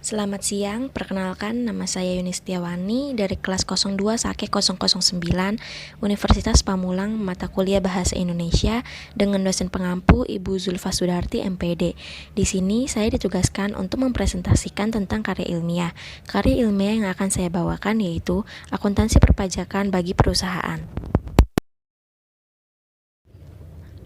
Selamat siang, perkenalkan nama saya Yuni Setiawani dari kelas 02 Sake 009 Universitas Pamulang mata kuliah Bahasa Indonesia dengan dosen pengampu Ibu Zulfa Sudarti MPD. Di sini saya ditugaskan untuk mempresentasikan tentang karya ilmiah. Karya ilmiah yang akan saya bawakan yaitu akuntansi perpajakan bagi perusahaan.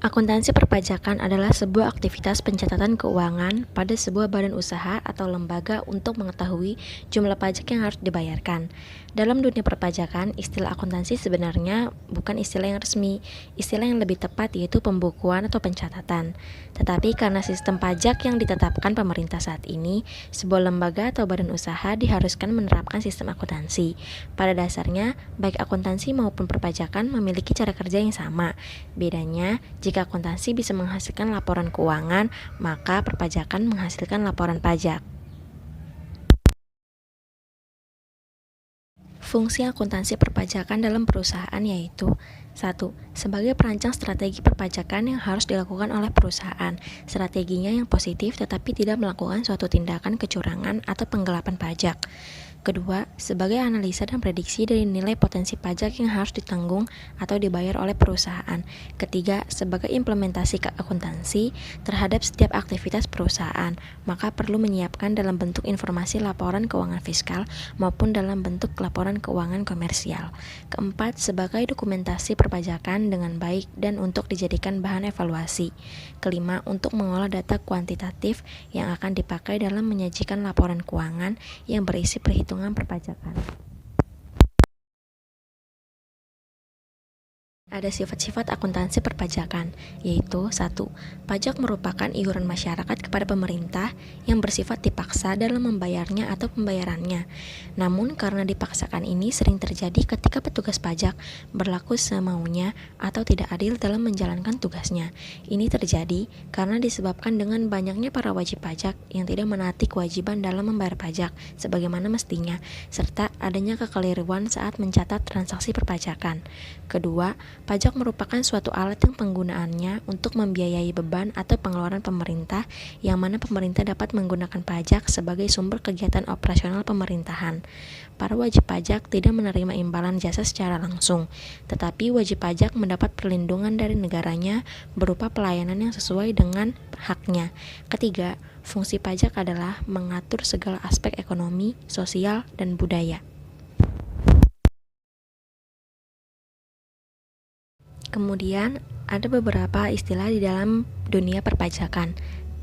Akuntansi perpajakan adalah sebuah aktivitas pencatatan keuangan pada sebuah badan usaha atau lembaga untuk mengetahui jumlah pajak yang harus dibayarkan. Dalam dunia perpajakan, istilah akuntansi sebenarnya bukan istilah yang resmi. Istilah yang lebih tepat yaitu pembukuan atau pencatatan. Tetapi karena sistem pajak yang ditetapkan pemerintah saat ini, sebuah lembaga atau badan usaha diharuskan menerapkan sistem akuntansi. Pada dasarnya, baik akuntansi maupun perpajakan memiliki cara kerja yang sama. Bedanya, jika akuntansi bisa menghasilkan laporan keuangan, maka perpajakan menghasilkan laporan pajak. Fungsi akuntansi perpajakan dalam perusahaan yaitu 1. Sebagai perancang strategi perpajakan yang harus dilakukan oleh perusahaan. Strateginya yang positif tetapi tidak melakukan suatu tindakan kecurangan atau penggelapan pajak. Kedua, sebagai analisa dan prediksi dari nilai potensi pajak yang harus ditanggung atau dibayar oleh perusahaan. Ketiga, sebagai implementasi akuntansi terhadap setiap aktivitas perusahaan, maka perlu menyiapkan dalam bentuk informasi laporan keuangan fiskal maupun dalam bentuk laporan keuangan komersial. Keempat, sebagai dokumentasi perpajakan dengan baik dan untuk dijadikan bahan evaluasi. Kelima, untuk mengolah data kuantitatif yang akan dipakai dalam menyajikan laporan keuangan yang berisi perhitungan perpajakan. Ada sifat-sifat akuntansi perpajakan, yaitu 1. Pajak merupakan iuran masyarakat kepada pemerintah yang bersifat dipaksa dalam membayarnya atau pembayarannya. Namun karena dipaksakan ini sering terjadi ketika petugas pajak berlaku semaunya atau tidak adil dalam menjalankan tugasnya. Ini terjadi karena disebabkan dengan banyaknya para wajib pajak yang tidak menaati kewajiban dalam membayar pajak sebagaimana mestinya, serta adanya kekeliruan saat mencatat transaksi perpajakan. Kedua, pajak merupakan suatu alat yang penggunaannya untuk membiayai beban atau pengeluaran pemerintah, yang mana pemerintah dapat menggunakan pajak sebagai sumber kegiatan operasional pemerintahan. Para wajib pajak tidak menerima imbalan jasa secara langsung, tetapi wajib pajak mendapat perlindungan dari negaranya berupa pelayanan yang sesuai dengan haknya. Ketiga, fungsi pajak adalah mengatur segala aspek ekonomi, sosial, dan budaya. Kemudian, ada beberapa istilah di dalam dunia perpajakan.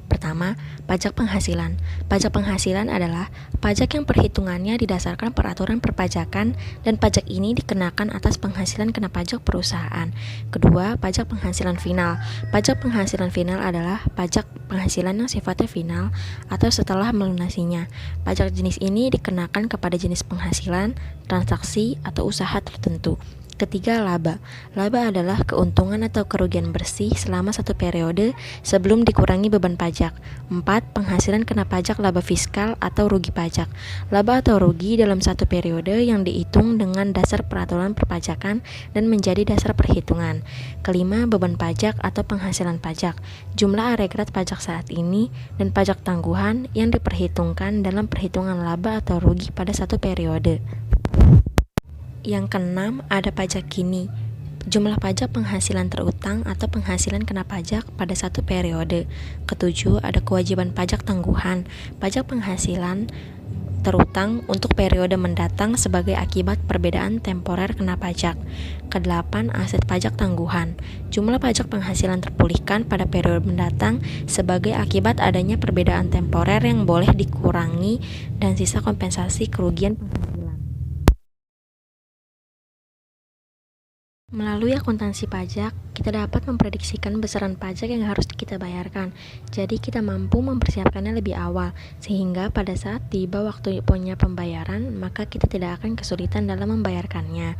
Pertama, pajak penghasilan. Pajak penghasilan adalah pajak yang perhitungannya didasarkan peraturan perpajakan dan pajak ini dikenakan atas penghasilan kena pajak perusahaan. Kedua, pajak penghasilan final. Pajak penghasilan final adalah pajak penghasilan yang sifatnya final atau setelah melunasinya. Pajak jenis ini dikenakan kepada jenis penghasilan, transaksi, atau usaha tertentu. Ketiga, laba. Laba adalah keuntungan atau kerugian bersih selama satu periode sebelum dikurangi beban pajak. 4. Penghasilan kena pajak laba fiskal atau rugi pajak. Laba atau rugi dalam satu periode yang dihitung dengan dasar peraturan perpajakan dan menjadi dasar perhitungan. Kelima, beban pajak atau penghasilan pajak. Jumlah agregat pajak saat ini dan pajak tangguhan yang diperhitungkan dalam perhitungan laba atau rugi pada satu periode. Yang keenam, ada pajak kini. Jumlah pajak penghasilan terutang atau penghasilan kena pajak pada satu periode. Ketujuh, ada kewajiban pajak tangguhan. Pajak penghasilan terutang untuk periode mendatang sebagai akibat perbedaan temporer kena pajak. Kedelapan, aset pajak tangguhan. Jumlah pajak penghasilan terpulihkan pada periode mendatang sebagai akibat adanya perbedaan temporer yang boleh dikurangi dan sisa kompensasi kerugian penghasilan. Melalui akuntansi pajak, kita dapat memprediksikan besaran pajak yang harus kita bayarkan. Jadi kita mampu mempersiapkannya lebih awal, sehingga pada saat tiba waktu punya pembayaran, maka kita tidak akan kesulitan dalam membayarkannya.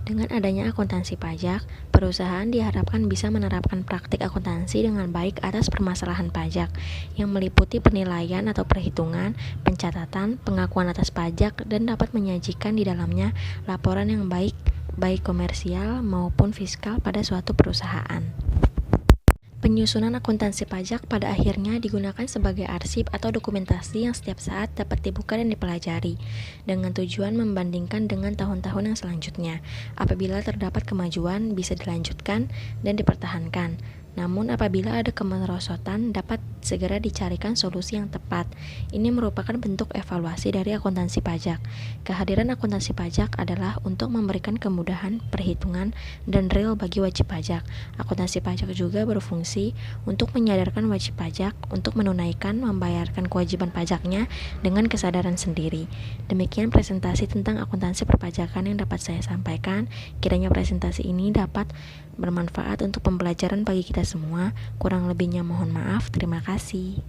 Dengan adanya akuntansi pajak, perusahaan diharapkan bisa menerapkan praktik akuntansi dengan baik atas permasalahan pajak, yang meliputi penilaian atau perhitungan, pencatatan, pengakuan atas pajak, dan dapat menyajikan di dalamnya laporan yang baik komersial maupun fiskal pada suatu perusahaan. Penyusunan akuntansi pajak pada akhirnya digunakan sebagai arsip atau dokumentasi yang setiap saat dapat dibuka dan dipelajari, dengan tujuan membandingkan dengan tahun-tahun yang selanjutnya. Apabila terdapat kemajuan, bisa dilanjutkan dan dipertahankan. Namun apabila ada kemerosotan, dapat segera dicarikan solusi yang tepat. Ini merupakan bentuk evaluasi dari akuntansi pajak. Kehadiran akuntansi pajak adalah untuk memberikan kemudahan perhitungan dan real bagi wajib pajak. Akuntansi pajak juga berfungsi untuk menyadarkan wajib pajak untuk menunaikan membayarkan kewajiban pajaknya dengan kesadaran sendiri. Demikian presentasi tentang akuntansi perpajakan yang dapat saya sampaikan. Kiranya presentasi ini dapat bermanfaat untuk pembelajaran bagi kita semua. Kurang lebihnya mohon maaf. Terima kasih.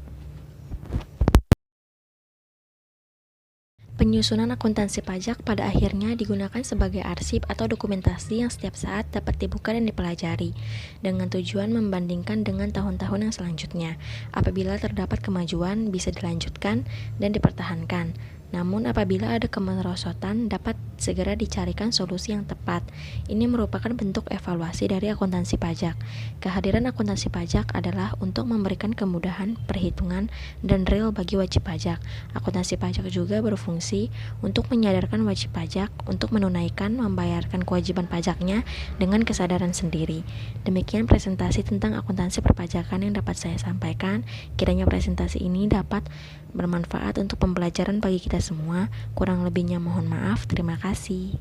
Penyusunan akuntansi pajak pada akhirnya digunakan sebagai arsip atau dokumentasi yang setiap saat dapat dibuka dan dipelajari, dengan tujuan membandingkan dengan tahun-tahun yang selanjutnya. Apabila terdapat kemajuan, bisa dilanjutkan dan dipertahankan. Namun apabila ada kemerosotan, dapat segera dicarikan solusi yang tepat. Ini merupakan bentuk evaluasi dari akuntansi pajak. Kehadiran akuntansi pajak adalah untuk memberikan kemudahan perhitungan dan real bagi wajib pajak. Akuntansi pajak juga berfungsi untuk menyadarkan wajib pajak untuk menunaikan membayarkan kewajiban pajaknya dengan kesadaran sendiri. Demikian presentasi tentang akuntansi perpajakan yang dapat saya sampaikan. Kiranya presentasi ini dapat bermanfaat untuk pembelajaran bagi kita semua. Kurang lebihnya mohon maaf. Terima kasih.